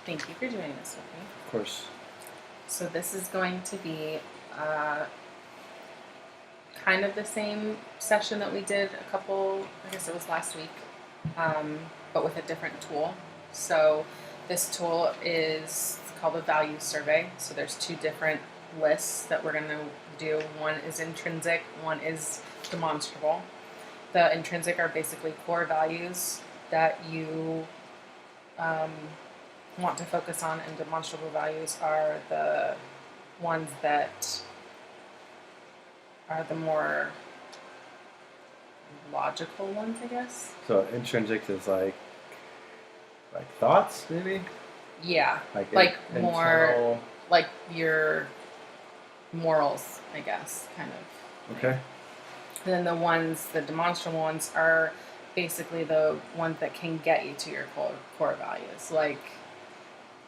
Thank you for doing this with me. Of course. So this is going to be kind of the same session that we did I guess it was last week, but with a different tool. So this tool is called a value survey. So there's two different lists that we're going to do. One is intrinsic, one is demonstrable. The intrinsic are basically core values that you want to focus on, and demonstrable values are the ones that are the more logical ones, I guess. So intrinsic is like thoughts, maybe? Yeah, Like more internal. like your morals, I guess, kind of. Okay. Then the demonstrable ones are basically the ones that can get you to your core values. Like,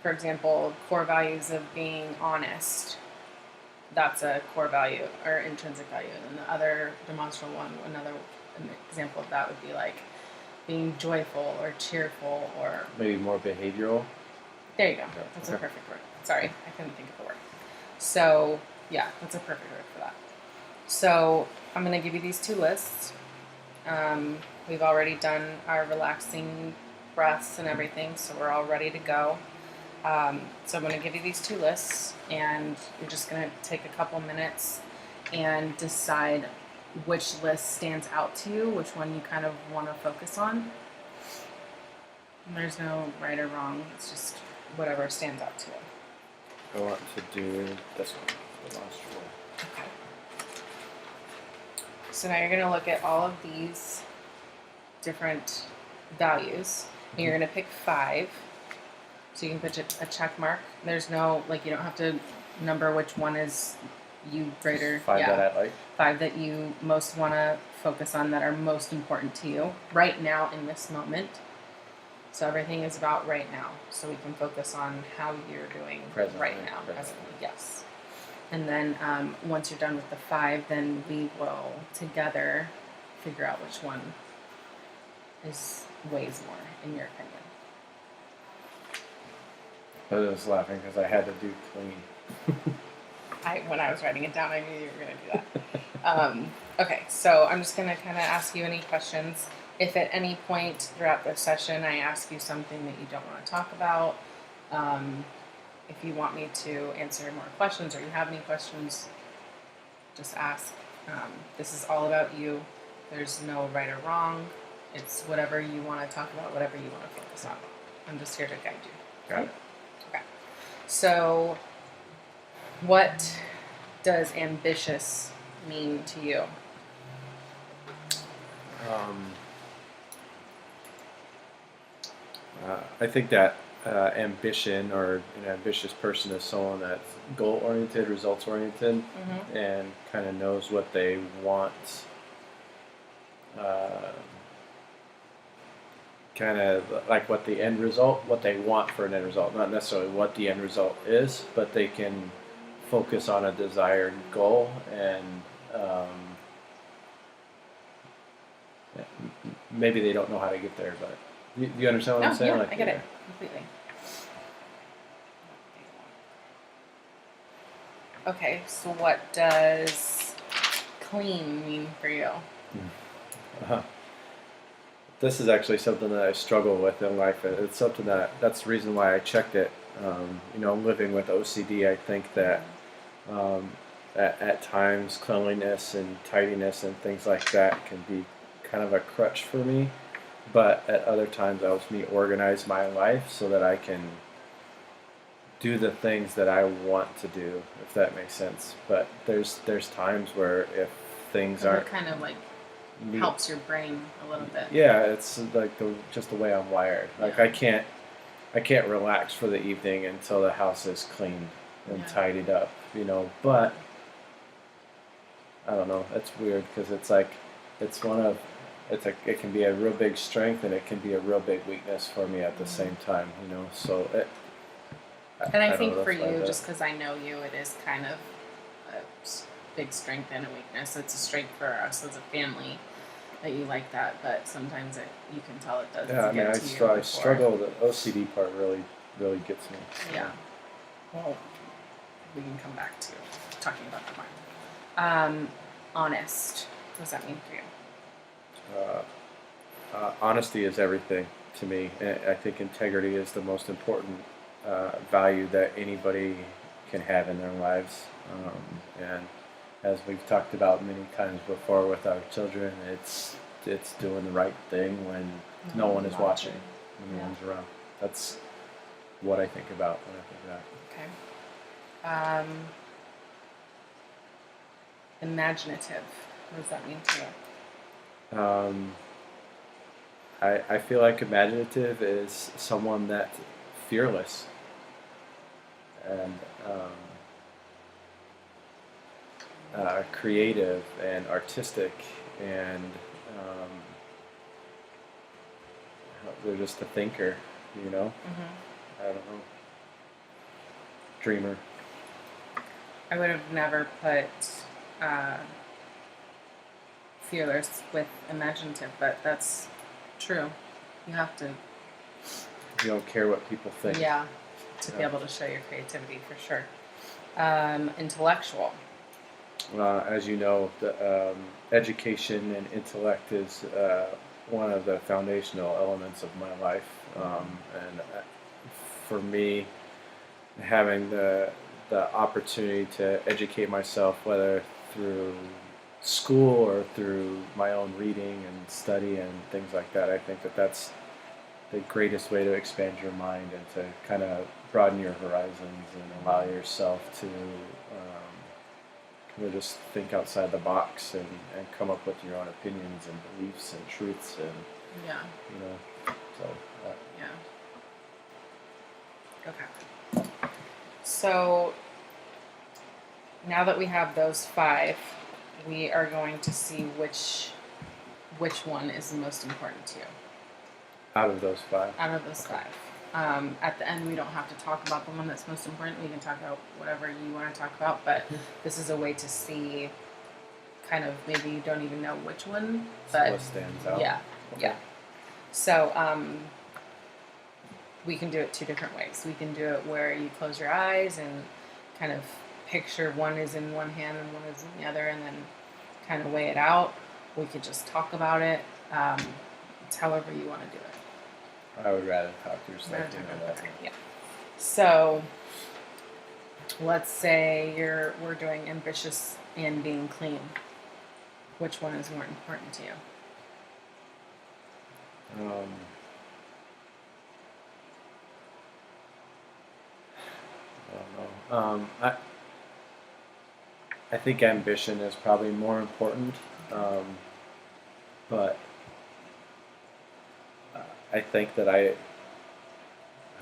for example, core values of being honest. That's a core value or intrinsic value. And the other demonstrable one, an example of that would be like being joyful or cheerful or. Maybe more behavioral. There you go. That's a perfect word. Sorry, I couldn't think of the word. So, yeah, that's a perfect word for that. So, I'm going to give you these two lists. We've already done our relaxing breaths and everything, so we're all ready to go. So I'm going to give you these two lists, and you're just going to take a couple minutes and decide which list stands out to you, which one you kind of want to focus on. And there's no right or wrong. It's just whatever stands out to you. I want to do this one, demonstrable. Okay. So now you're going to look at all of these different values, and you're going to pick 5. So you can put a check mark. There's no, you don't have to number which one is you greater. 5 that I like. 5 that you most want to focus on, that are most important to you right now in this moment. So everything is about right now. So we can focus on how you're doing right now. Presently, yes. And then once you're done with the 5, then we will together figure out which one weighs more, in your opinion. I was laughing because I had to do clean. When I was writing it down, I knew you were going to do that. Okay, so I'm just going to kind of ask you any questions. If at any point throughout the session I ask you something that you don't want to talk about, if you want me to answer more questions or you have any questions, just ask. This is all about you. There's no right or wrong. It's whatever you want to talk about, whatever you want to focus on. I'm just here to guide you. Got it. Okay. So, what does ambitious mean to you? I think that ambition, or an ambitious person, is someone that's goal-oriented, results-oriented, and kind of knows what they want. Kind of like what the end result, what they want for an end result, not necessarily what the end result is, but they can focus on a desired goal, and maybe they don't know how to get there, but you understand what I'm saying? Yeah, I get it completely. Okay, so what does clean mean for you? This is actually something that I struggle with in life. It's something that's the reason why I checked it. Living with OCD, I think that at times cleanliness and tidiness and things like that can be kind of a crutch for me. But at other times, it helps me organize my life so that I can do the things that I want to do, if that makes sense. But there's times where if things aren't kind of helps your brain a little bit. Yeah, it's like just the way I'm wired. Like I can't relax for the evening until the house is cleaned and tidied up, But I don't know. It's weird because it can be a real big strength and it can be a real big weakness for me at the same time, So I think for you, just because I know you, it is kind of a big strength and a weakness. It's a strength for us as a family that you like that, but sometimes you can tell it does. Yeah, I struggle. The OCD part really really gets me. Yeah. Well, we can come back to talking about that more. Honest. What does that mean for you? Honesty is everything to me. And I think integrity is the most important value that anybody can have in their lives. And as we've talked about many times before with our children, it's doing the right thing when no one is watching, when no one's around. That's what I think about when I think of that. Okay. Imaginative. What does that mean to you? I feel like imaginative is someone that's fearless and creative and artistic, and they're just a thinker, you know? Mm-hmm. I don't know. Dreamer. I would have never put fearless with imaginative, but that's true. You have to, You don't care what people think. yeah, to be able to show your creativity for sure. Intellectual. As you know, education and intellect is one of the foundational elements of my life, and for me, having the opportunity to educate myself, whether through school or through my own reading and study and things like that, I think that that's the greatest way to expand your mind and to kind of broaden your horizons and allow yourself to kind of just think outside the box and come up with your own opinions and beliefs and truths and Yeah. you know, so Yeah. Okay. So now that we have those 5, we are going to see which one is the most important to you out of those 5. out of those 5. At the end, we don't have to talk about the one that's most important. We can talk about whatever you want to talk about, but this is a way to see kind of maybe you don't even know which one, but what stands out. yeah, Okay. yeah. So we can do it 2 different ways. We can do it where you close your eyes and kind of picture one is in one hand and one is in the other, and then kind of weigh it out. We could just talk about it. It's however you want to do it. I would rather talk through stuff. Okay, yeah. So let's say we're doing ambitious and being clean. Which one is more important to you? I don't know. I think ambition is probably more important, but I think that I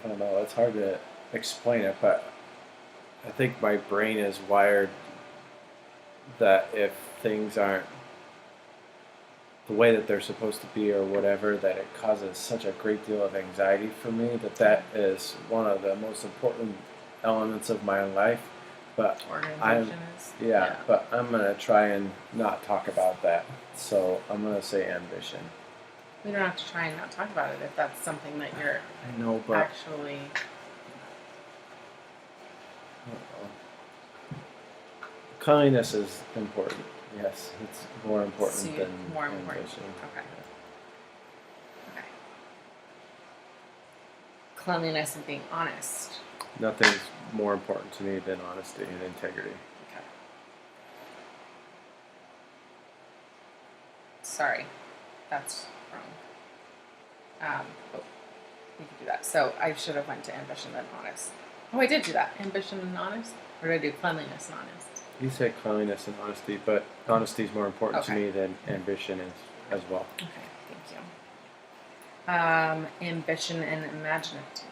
don't know. It's hard to explain it, but I think my brain is wired that if things aren't the way that they're supposed to be or whatever, that it causes such a great deal of anxiety for me that is one of the most important elements of my life. But Organization is? but I'm gonna try and not talk about that. So I'm gonna say ambition. We don't have to try and not talk about it if that's something that you're I know, but actually. cleanliness is important. Yes, it's more important See, than more important. ambition. Okay. Okay. Cleanliness and being honest. Nothing's more important to me than honesty and integrity. Okay. Sorry, that's wrong. But we could do that. So I should have went to ambition and honest. Oh, I did do that. Ambition and honest? Or did I do cleanliness and honest? You say cleanliness and honesty, but honesty is more important to Okay. me than ambition is as well. Okay, thank you. Ambition and imagination.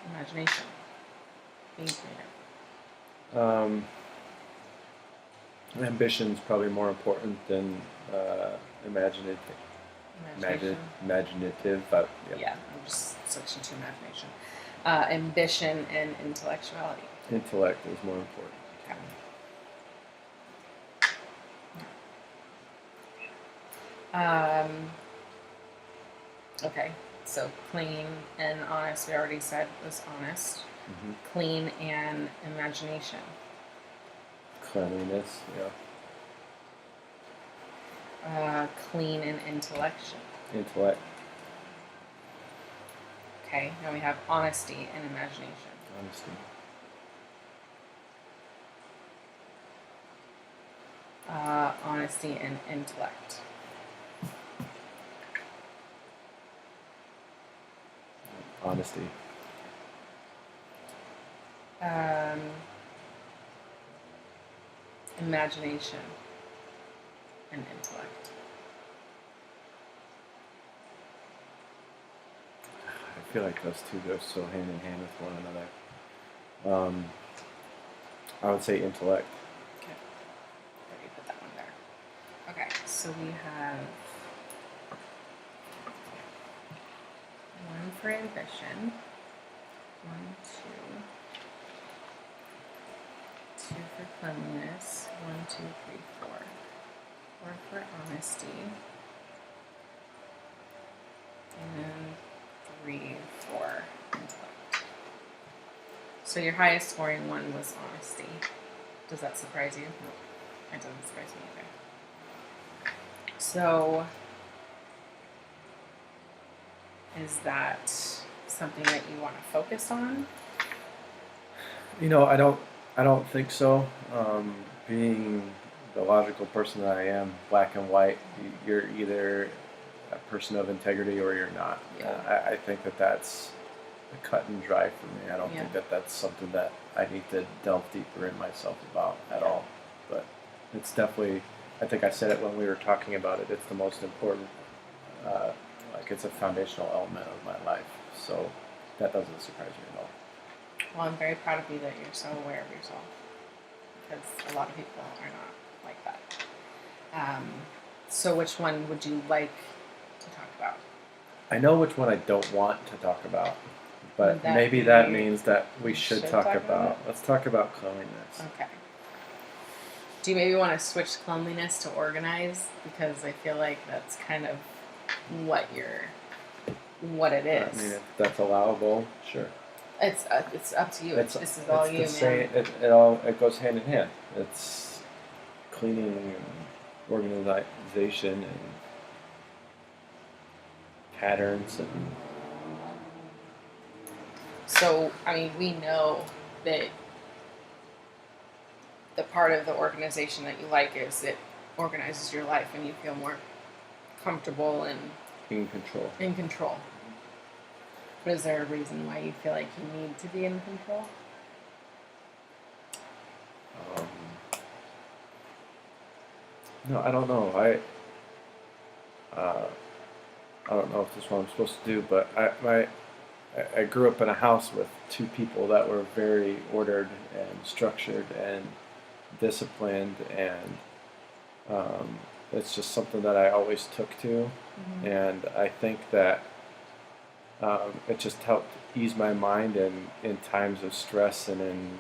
Being creative. Ambition is probably more important than imaginative. Imagination. Imaginative, but Yeah, I'm just switching to imagination. Ambition and intellectuality. intellect is more important. Okay. Okay, so clean and honest, we already said was honest. clean and imagination. Cleanliness, Clean and intellection. intellect, Okay, now we have honesty and imagination. honesty, Honesty and intellect. honesty, Imagination and intellect. I feel like those two go so hand in hand with one another. I would say intellect. Okay, already put that one there. Okay, so we have one for ambition. 1, 2. 2 for cleanliness. 1, 2, 3, 4. 4 for honesty. And 3 for intellect. So your highest scoring one was honesty. Does that surprise you? No, it doesn't surprise me either. So, is that something that you want to focus on? I don't think so. Being the logical person that I am, black and white, you're either a person of integrity or you're not. Yeah. I think that that's cut and dry for me. I don't Yeah. think that that's something that I need to delve deeper in myself about at all. But it's definitely, I think I said it when we were talking about it, it's the most important, it's a foundational element of my life. So that doesn't surprise me at all. Well, I'm very proud of you that you're so aware of yourself, because a lot of people are not like that. So which one would you like to talk about? I know which one I don't want to talk about, but Would that maybe be- that means that we should talk talk about about. Let's talk about cleanliness. Okay. Do you maybe want to switch cleanliness to organize? Because I feel like that's kind of what it is. I mean, if that's allowable, sure. It's up to you. This is all you, the man. same, it goes hand in hand. It's cleaning and organization and patterns and So, I mean, we know that the part of the organization that you like is it organizes your life and you feel more comfortable and in control. in control. But is there a reason why you feel like you need to be in control? No, I don't know. I don't know if this is what I'm supposed to do, but I grew up in a house with two people that were very ordered and structured and disciplined, and it's just something that I always took to, and I think that it just helped ease my mind in times of stress and in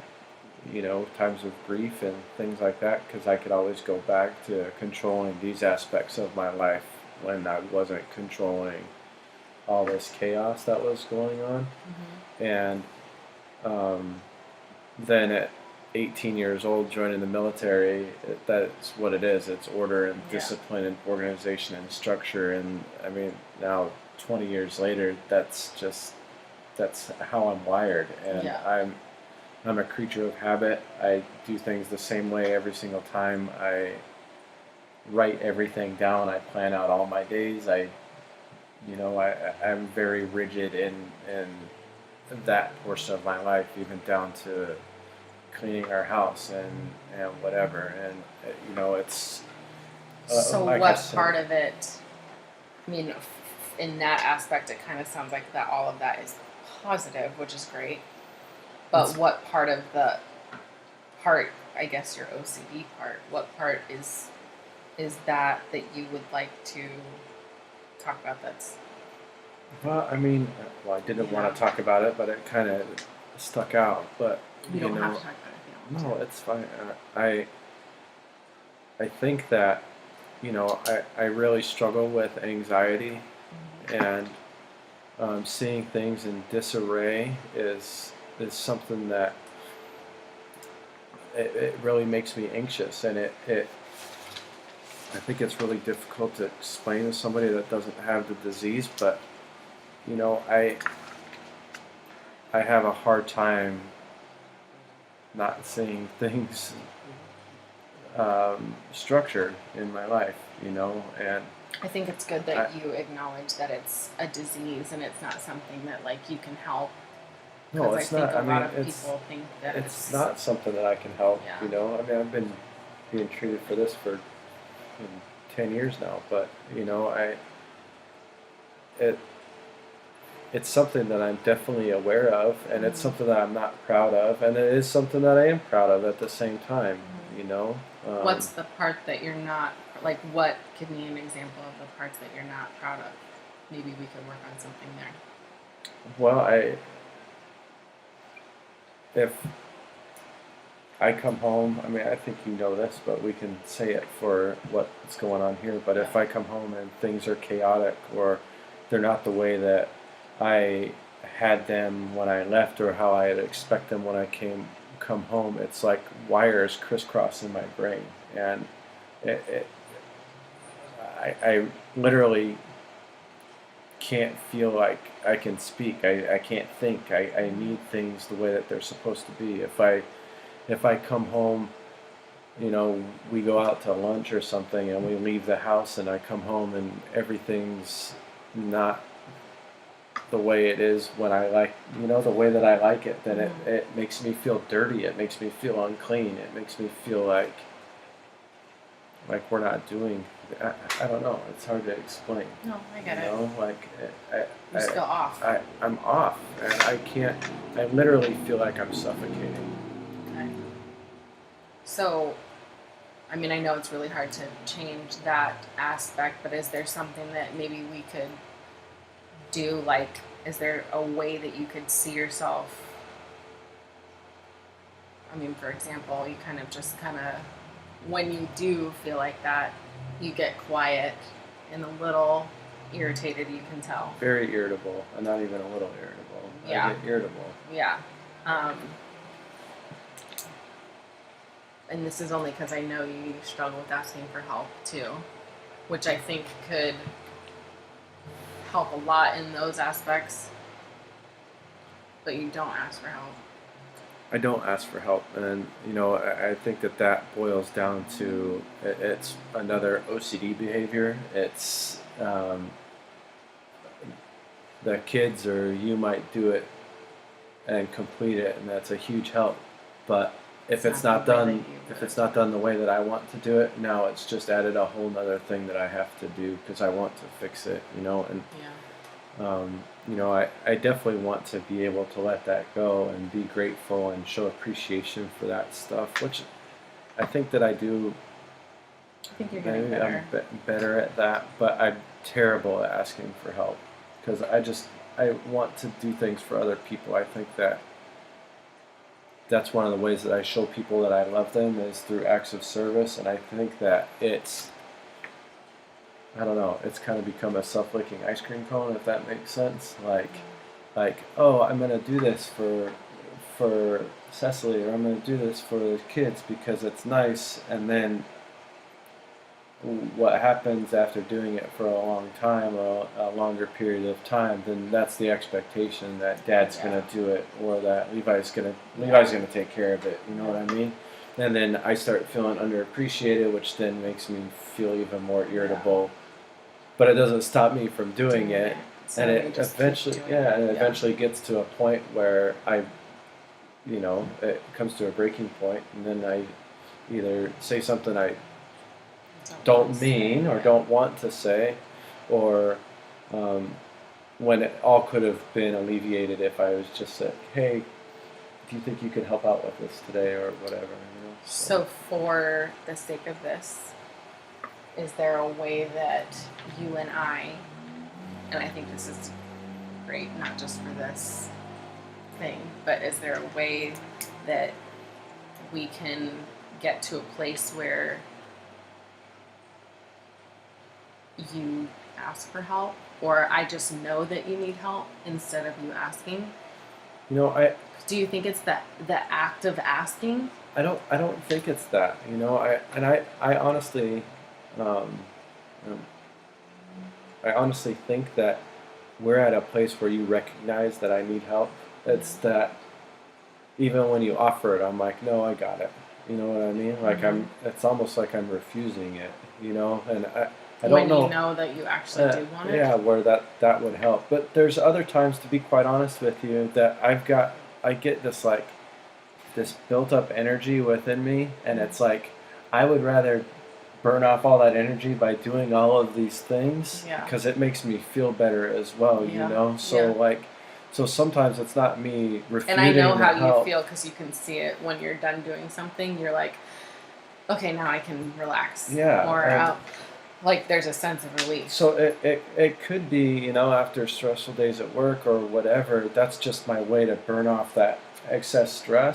times of grief and things like that, because I could always go back to controlling these aspects of my life when I wasn't controlling all this chaos that was going on. And then at 18 years old, joining the military, that's what it is. It's order and discipline and organization and structure. And I mean, now 20 years later, that's how I'm wired. And I'm a creature of habit. I do things the same way every single time. I write everything down. I plan out all my days. I'm very rigid in that portion of my life, even down to cleaning our house and whatever. And it's So like what part of it? I mean, in that aspect, it kind of sounds like that all of that is positive, which is great. But what part of the I guess your OCD part, what part is that you would like to talk about? Well, I mean, I didn't want to talk about it, but it kind of stuck out. But you don't have to talk about it if you don't want no, it's fine. I think that I really struggle with anxiety, and seeing things in disarray is is something that it really makes me anxious, and it I think it's really difficult to explain to somebody that doesn't have the disease, but you know, I have a hard time not seeing things structured in my life, you know, and I think it's good that you acknowledge that it's a disease and it's not something that like you can help. no, it's I think not. a I mean, lot of people think that it's not something that I can help. Yeah. You know, I mean, I've been being treated for this for 10 years now, but you know, it it's something that I'm definitely aware of, and it's something that I'm not proud of, and it is something that I am proud of at the same time. You know, What's the part that you're not like? What? Give me an example of the parts that you're not proud of. Maybe we could work on something there. well, if I come home, I mean, I think you know this, but we can say it for what's going on here. But if I come home and things are chaotic or they're not the way that I had them when I left or how I'd expect them when I come home, it's like wires crisscross in my brain, and it I literally can't feel like I can speak. I can't think. I need things the way that they're supposed to be. If I come home, you know, we go out to lunch or something and we leave the house and I come home and everything's not the way it is when I like, you know, the way that I like it, then it makes me feel dirty. It makes me feel unclean. It makes me feel like we're not doing, I don't know. It's hard to explain. No, I get you it. know, like You just feel off. I'm off and I can't, I literally feel like I'm suffocating. Okay. So, I mean, I know it's really hard to change that aspect, but is there something that maybe we could do? Like, is there a way that you could see yourself? I mean, for example, you kind of, when you do feel like that, you get quiet and a little irritated, you can tell. Very irritable, and not even a little irritable. Yeah. I get irritable. Yeah. And this is only because I know you struggle with asking for help too, which I think could help a lot in those aspects, but you don't ask for help. I don't ask for help, and you know, I think that boils down to it's another OCD behavior. It's the kids or you might do it and complete it, and that's a huge help. But if it's not done, if it's not done the way that I want to do it, now it's just added a whole nother thing that I have to do because I want to fix it, you know. And you know, I definitely want to be able to let that go and be grateful and show appreciation for that stuff, which I think that I do. I think you're getting Maybe better. I'm better at that, but I'm terrible at asking for help because I want to do things for other people. I think that's one of the ways that I show people that I love them is through acts of service, and I think that I don't know, it's kind of become a self-licking ice cream cone, if that makes sense. Like, oh, I'm gonna do this for Cecily, or I'm gonna do this for the kids because it's nice, and then what happens after doing it for a long time or a longer period of time, then that's the expectation that Dad's gonna do it or that Levi's gonna take care of it. You know what I mean? And then I start feeling underappreciated, which then makes me feel even more irritable. But it doesn't stop me from doing it, So and you it just eventually, keep doing it. eventually gets to a point where you know, it comes to a breaking point, and then I either say something I don't mean or don't want to say, or when it all could have been alleviated if I was just like, hey, do you think you could help out with this today or whatever, you know? So for the sake of this, is there a way that you and I think this is great, not just for this thing, but is there a way that we can get to a place where you ask for help, or I just know that you need help instead of you asking? You know, Do you think it's the act of asking? I don't think it's that. You know, I honestly, um, um, I honestly think that we're at a place where you recognize that I need help. It's that even when you offer it, I'm like, no, I got it. You know what I mean? Like it's almost like I'm refusing it. You know, and I When don't know. you know that you actually do want it. Yeah, where that would help. But there's other times, to be quite honest with you, that I get this built up energy within me, and it's like I would rather burn off all that energy by doing all of these things Yeah. because it makes me feel better as well. You Yeah. know, so Yeah. like. So sometimes it's not me refuting And I know the how help. you feel because you can see it when you're done doing something. You're like, okay, now I can relax. Yeah, Or and- like there's a sense of relief. So it could be, you know, after stressful days at work or whatever, that's just my way to burn off that excess stress.